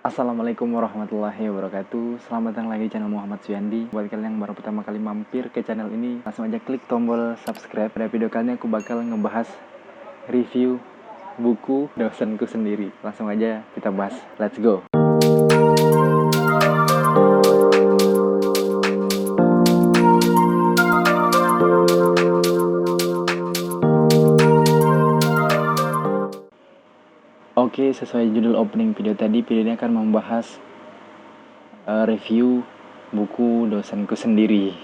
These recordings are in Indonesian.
Assalamualaikum warahmatullahi wabarakatuh. Selamat datang lagi di channel Muhammad Suyandi. Buat kalian yang baru pertama kali mampir ke channel ini, langsung aja klik tombol subscribe. Pada video kali ini aku bakal ngebahas review buku dosenku sendiri. Langsung aja kita bahas. Let's go. Oke, sesuai judul opening video tadi, video ini akan membahas review buku dosenku sendiri.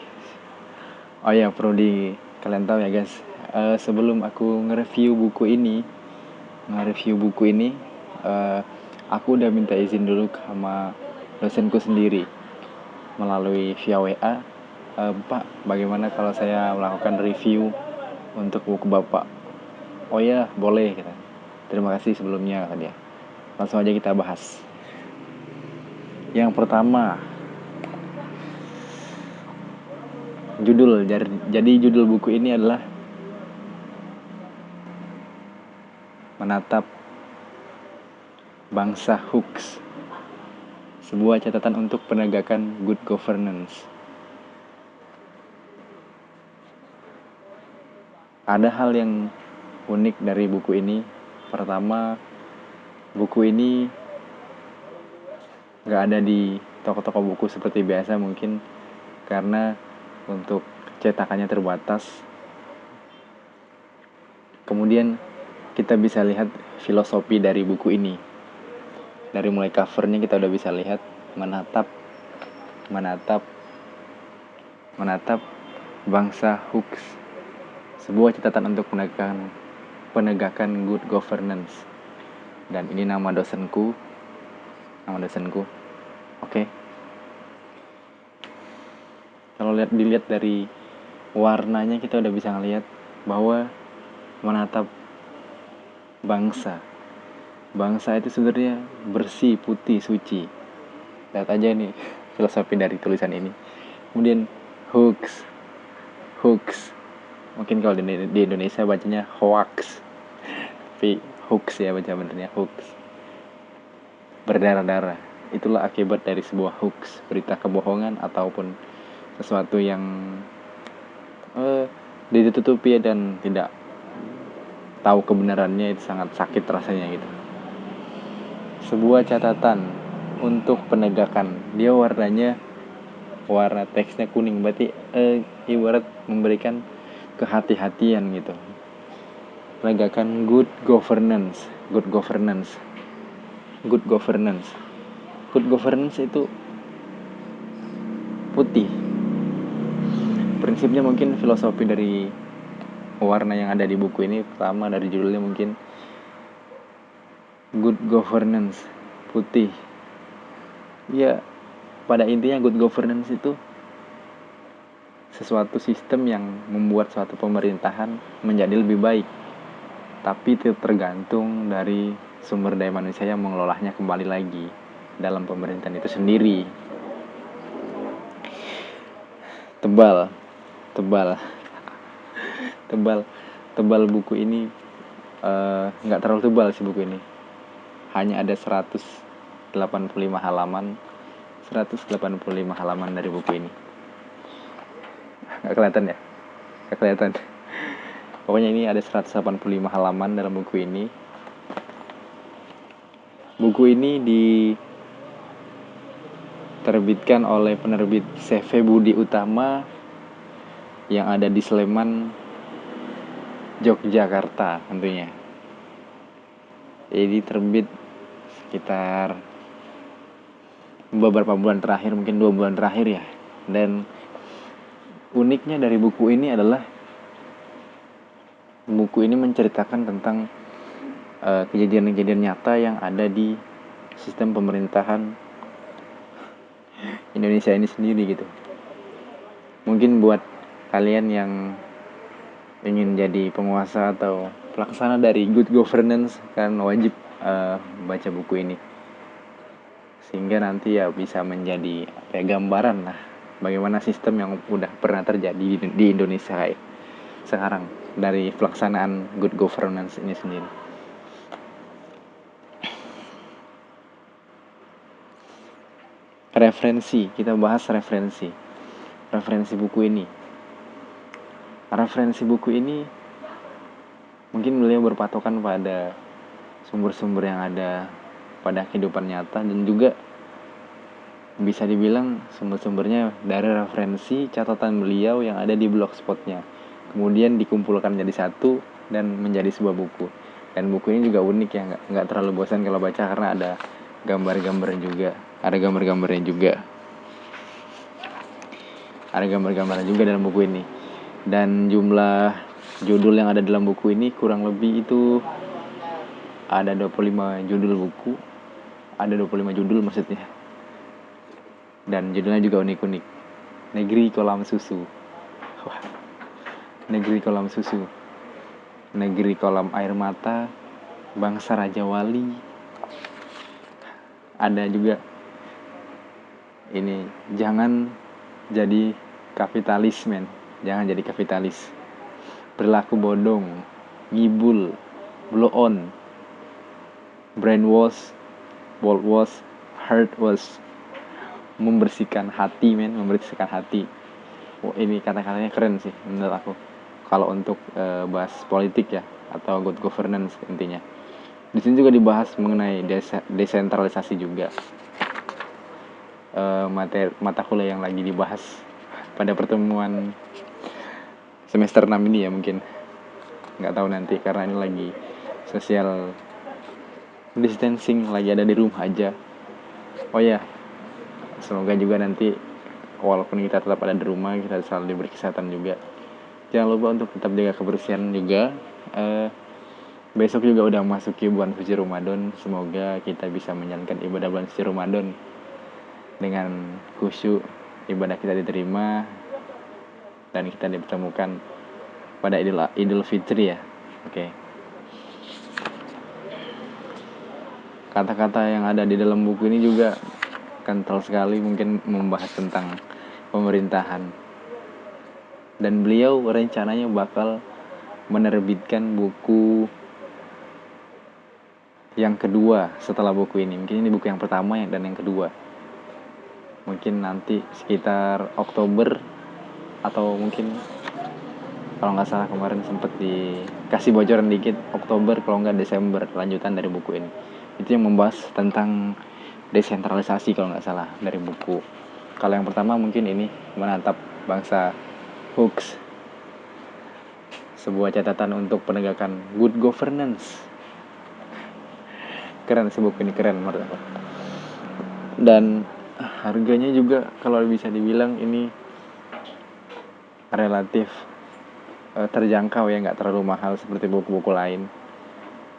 Oh ya, perlu kalian tahu ya guys, sebelum aku nge-review buku ini, aku udah minta izin dulu sama dosenku sendiri melalui via WA. Pak, bagaimana kalau saya melakukan review untuk buku Bapak? Oh ya, boleh, kata. Terima kasih sebelumnya, kata dia. Langsung aja kita bahas. Yang pertama, judul. Jadi judul buku ini adalah Menatap Bangsa Hoax, sebuah catatan untuk penegakan good governance. Ada hal yang unik dari buku ini. Pertama, buku ini gak ada di toko-toko buku seperti biasa mungkin, karena untuk cetakannya terbatas. Kemudian kita bisa lihat filosofi dari buku ini. Dari mulai covernya kita udah bisa lihat menatap bangsa hoax, sebuah catatan untuk penegakan good governance. Dan ini nama dosenku. Oke. Kalau dilihat dari warnanya kita udah bisa ngelihat bahwa menatap bangsa itu sebenarnya bersih, putih, suci. Lihat aja nih filosofi dari tulisan ini. Kemudian hoax, mungkin kalau di Indonesia bacanya hoax, tapi hoax ya baca benernya, hoax, berdarah-darah. Itulah akibat dari sebuah hoax, berita kebohongan ataupun sesuatu yang ditutupi dan tidak tahu kebenarannya. Itu sangat sakit rasanya gitu. Sebuah catatan untuk penegakan. Dia warna teksnya kuning, berarti ibarat memberikan kehati-hatian gitu. Penegakan good governance. Good governance itu putih. Prinsipnya mungkin filosofi dari warna yang ada di buku ini, pertama dari judulnya mungkin good governance, putih. Ya, pada intinya good governance itu sesuatu sistem yang membuat suatu pemerintahan menjadi lebih baik, tapi itu tergantung dari sumber daya manusia yang mengelolanya kembali lagi dalam pemerintahan itu sendiri. Tebal buku ini nggak terlalu tebal sih buku ini. Hanya ada 185 halaman dari buku ini. Nggak kelihatan. Pokoknya ini ada 185 halaman dalam buku ini. Buku ini diterbitkan oleh penerbit CV Budi Utama yang ada di Sleman, Yogyakarta tentunya. Jadi terbit sekitar beberapa bulan terakhir, mungkin 2 bulan terakhir ya. Dan uniknya dari buku ini adalah buku ini menceritakan tentang kejadian-kejadian nyata yang ada di sistem pemerintahan Indonesia ini sendiri gitu. Mungkin buat kalian yang ingin jadi penguasa atau pelaksana dari good governance, kan wajib baca buku ini, sehingga nanti ya bisa menjadi gambaran lah bagaimana sistem yang udah pernah terjadi di Indonesia sekarang dari pelaksanaan good governance ini sendiri. kita bahas referensi buku ini. Referensi buku ini mungkin beliau berpatokan pada sumber-sumber yang ada pada kehidupan nyata, dan juga bisa dibilang sumber-sumbernya dari referensi catatan beliau yang ada di blogspotnya, kemudian dikumpulkan menjadi satu dan menjadi sebuah buku. Dan buku ini juga unik ya, nggak terlalu bosan kalau baca karena ada gambar-gambarnya juga, ada gambar-gambarnya juga dalam buku ini. Dan jumlah judul yang ada dalam buku ini kurang lebih itu ada 25 judul buku, ada 25 judul maksudnya. Dan judulnya juga unik-unik. Negeri Kolam Susu. Wah, Negeri Kolam Susu, Negeri Kolam Air Mata, Bangsa Raja Wali. Ada juga ini, jangan jadi kapitalis men, jangan jadi kapitalis. Berlaku bodong, ngibul, blow on, brainwash, world wash, heart wash, membersihkan hati men, membersihkan hati. Ini kata-katanya keren sih menurut aku kalau untuk bahas politik ya, atau good governance intinya. Di sini juga dibahas mengenai desentralisasi juga. Mata kuliah yang lagi dibahas pada pertemuan semester 6 ini ya, mungkin nggak tahu nanti karena ini lagi social distancing, lagi ada di rumah aja. Oh ya, semoga juga nanti walaupun kita tetap ada di rumah, kita selalu diberi kesehatan juga. Jangan lupa untuk tetap jaga kebersihan juga. Besok juga udah masuki bulan suci Ramadan. Semoga kita bisa menjalankan ibadah bulan suci Ramadan dengan khusyuk, ibadah kita diterima, dan kita dipertemukan pada Idul Fitri ya. Oke. Kata-kata yang ada di dalam buku ini juga kental sekali, mungkin membahas tentang pemerintahan. Dan beliau rencananya bakal menerbitkan buku yang kedua setelah buku ini. Mungkin ini buku yang pertama dan yang kedua. Mungkin nanti sekitar Oktober, atau mungkin kalau nggak salah kemarin sempat dikasih bocoran dikit, Oktober kalau nggak Desember, lanjutan dari buku ini. Itu yang membahas tentang desentralisasi kalau nggak salah dari buku. Kalau yang pertama mungkin ini menatap bangsa Hooks, sebuah catatan untuk penegakan good governance. Keren sih buku ini, keren menurut aku. Dan harganya juga kalau bisa dibilang ini relatif terjangkau ya, nggak terlalu mahal seperti buku-buku lain.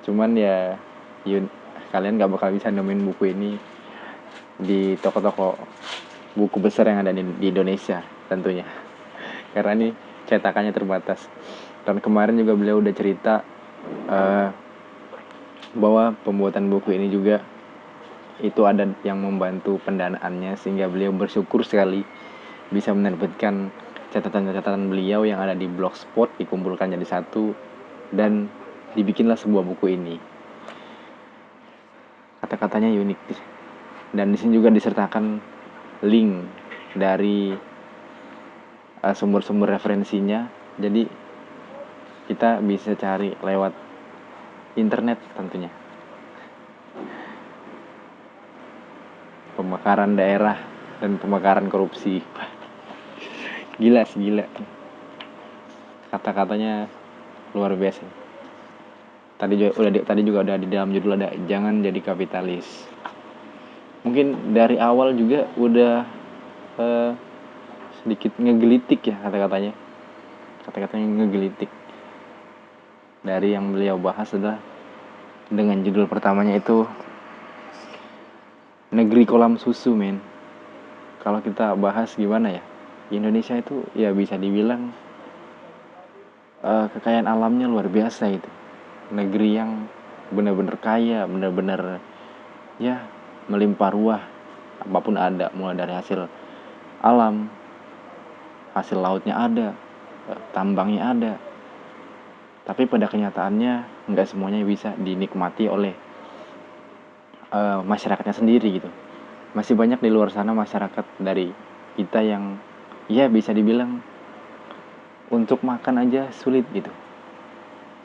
Cuman ya kalian nggak bakal bisa nemuin buku ini di toko-toko buku besar yang ada di Indonesia tentunya, karena ini cetakannya terbatas. Dan kemarin juga beliau udah cerita bahwa pembuatan buku ini juga itu ada yang membantu pendanaannya, sehingga beliau bersyukur sekali bisa menerbitkan catatan-catatan beliau yang ada di blogspot, dikumpulkan jadi satu dan dibikinlah sebuah buku ini. Kata-katanya unik, dan di sini juga disertakan link dari sumber-sumber referensinya, jadi kita bisa cari lewat internet tentunya. Pemekaran daerah dan pemekaran korupsi, gila. Kata-katanya luar biasa. Tadi juga udah di dalam judul ada jangan jadi kapitalis. Mungkin dari awal juga udah sedikit ngegelitik ya kata-katanya ngegelitik. Dari yang beliau bahas adalah dengan judul pertamanya itu Negeri Kolam Susu men. Kalau kita bahas gimana ya, Indonesia itu ya bisa dibilang kekayaan alamnya luar biasa itu. Negeri yang benar-benar kaya, benar-benar ya melimpah ruah. Apapun ada, mulai dari hasil alam, hasil lautnya ada, tambangnya ada. Tapi pada kenyataannya nggak semuanya bisa dinikmati oleh masyarakatnya sendiri gitu. masih banyak di luar sana masyarakat dari kita yang ya bisa dibilang untuk makan aja sulit gitu,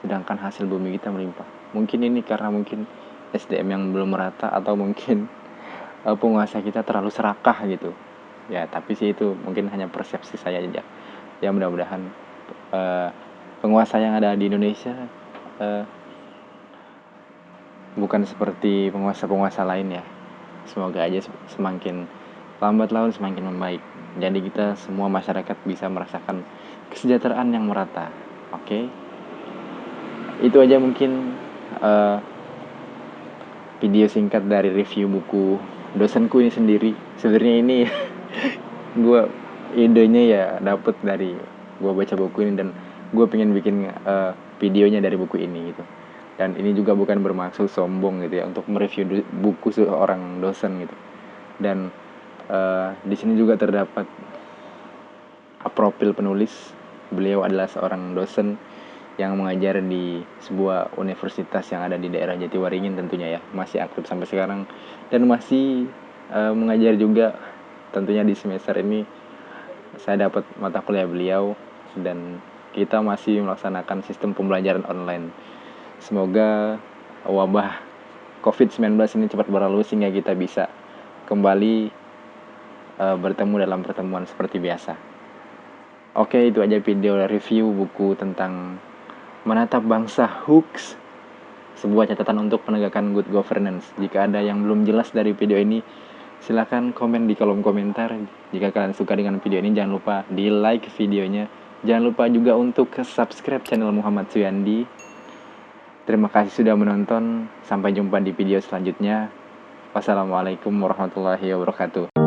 sedangkan hasil bumi kita melimpah. Mungkin ini karena mungkin SDM yang belum merata, atau mungkin penguasa kita terlalu serakah gitu ya. Tapi sih itu mungkin hanya persepsi saya aja ya. Mudah-mudahan uh, penguasa yang ada di Indonesia uh, bukan seperti penguasa-penguasa lain ya. Semoga aja semakin lambat laun semakin membaik, jadi kita semua masyarakat bisa merasakan kesejahteraan yang merata. Oke, itu aja mungkin uh, video singkat dari review buku dosenku ini sendiri. Sebenarnya ini gue idenya ya dapet dari gue baca buku ini, dan gue pengen bikin videonya dari buku ini gitu. Dan ini juga bukan bermaksud sombong gitu ya untuk mereview buku seorang dosen gitu. Dan di sini juga terdapat profil penulis. Beliau adalah seorang dosen yang mengajar di sebuah universitas yang ada di daerah Jatiwaringin tentunya ya, masih aktif sampai sekarang, dan masih mengajar juga. Tentunya di semester ini saya dapat mata kuliah beliau, dan kita masih melaksanakan sistem pembelajaran online. Semoga wabah COVID-19 ini cepat berlalu sehingga kita bisa kembali bertemu dalam pertemuan seperti biasa. Oke, itu aja video review buku tentang Menatap Bangsa Hoax, sebuah catatan untuk penegakan good governance. Jika ada yang belum jelas dari video ini, silahkan komen di kolom komentar. Jika kalian suka dengan video ini, jangan lupa di like videonya. Jangan lupa juga untuk subscribe channel Muhammad Suyandi. Terima kasih sudah menonton. Sampai jumpa di video selanjutnya. Wassalamualaikum warahmatullahi wabarakatuh.